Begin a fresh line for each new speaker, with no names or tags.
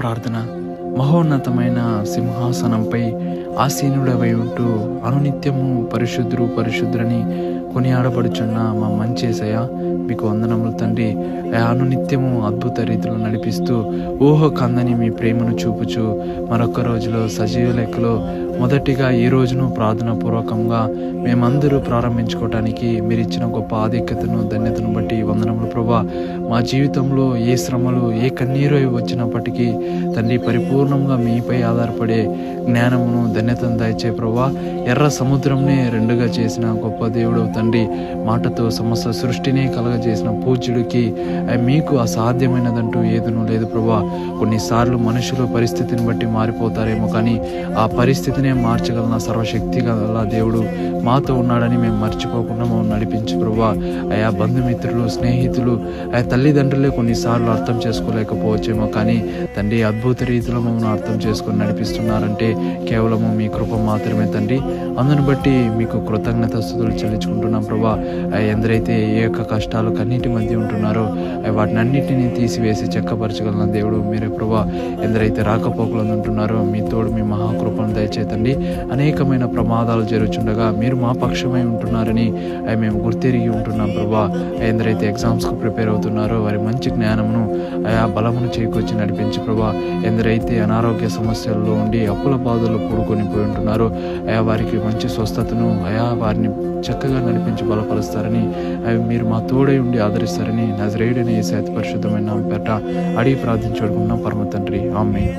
ప్రార్థన. మహోన్నతమైన సింహాసనంపై ఆసీనుడవై ఉంటూ అనునిత్యము పరిశుద్ధుడు పరిశుద్ధులని కొనియాడబడుచున్న మా మంచి యేసయ్య, మీకు వందనములు తండ్రి. అనునిత్యము అద్భుత రీతిలో నడిపిస్తూ ఊహ కందని మీ ప్రేమను చూపుచు మరొక రోజులో సజీవ లెక్కలో మొదటిగా ఈ రోజును ప్రార్థన పూర్వకంగా మేమందరూ ప్రారంభించుకోవటానికి మీరు ఇచ్చిన గొప్ప ఆధిక్యతను ధన్యతను బట్టి వందనములు ప్రభా. మా జీవితంలో ఏ శ్రమలు ఏ కన్నీరు వచ్చినప్పటికీ తండ్రి పరిపూర్ణంగా మీపై ఆధారపడే జ్ఞానమును ధన్యతను దయచే ప్రభా. ఎర్ర సముద్రంనే రెండుగా చేసిన గొప్ప దేవుడు తండ్రి, మాటతో సమస్త సృష్టిని కలగజేసిన పూజ్యుడికి మీకు అసాధ్యమైనదంటూ ఏదనూ లేదు ప్రభా. కొన్నిసార్లు మనుషులు పరిస్థితిని బట్టి మారిపోతారేమో, కానీ ఆ పరిస్థితినే మార్చగలన సర్వశక్తి గల దేవుడు మాతో ఉన్నాడని మేము మర్చిపోకుండా మమ్మల్ని నడిపించు ప్రభా. ఆయా బంధుమిత్రులు, స్నేహితులు, తల్లిదండ్రులే కొన్నిసార్లు అర్థం చేసుకోలేకపోవచ్చేమో, కానీ తండ్రి అద్భుత రీతిలో మమ్మల్ని అర్థం చేసుకొని నడిపిస్తున్నారంటే కేవలము మీ కృప మాత్రమే తండ్రి. అందును బట్టి మీకు కృతజ్ఞతాస్తుతులు చెల్లించుకుంటున్నాం ప్రభా. ఎందరైతే ఏ యొక్క కష్టాలు కన్నీటి మధ్య ఉంటున్నారో వాటిని అన్నిటినీ తీసివేసి చక్కపరచగలన దేవుడు మీరే ప్రభా. ఎందరైతే రాకపోకలు ఉంటున్నారో మీ తోడు మీ మహాకృపను దయచేతండి. అనేకమైన ప్రమాదాలు జరుగుతుండగా మీరు మా పక్షమై ఉంటున్నారని మేము గుర్తెరిగి ఉంటున్నాం ప్రభా. ఎందరైతే ఎగ్జామ్స్కు ప్రిపేర్ అవుతున్నారో వారి మంచి జ్ఞానమును ఆయా బలమును చేకూర్చి నడిపించి ప్రభా. ఎందరైతే అనారోగ్య సమస్యల్లో ఉండి అప్పుల బాధలు కూడుకొని పోయి ఉంటున్నారో వారికి మంచి స్వస్థతను వారిని చక్కగా నడిపించి బలపరుస్తారని మీరు మా తోడై ఉండి ఆదరిస్తారని నజరేయుడైన యేసు అతి పరిశుద్ధమైన నామమున అడిగి ప్రార్థించుకుంటున్నాం పరమ తండ్రి. ఆమేన్.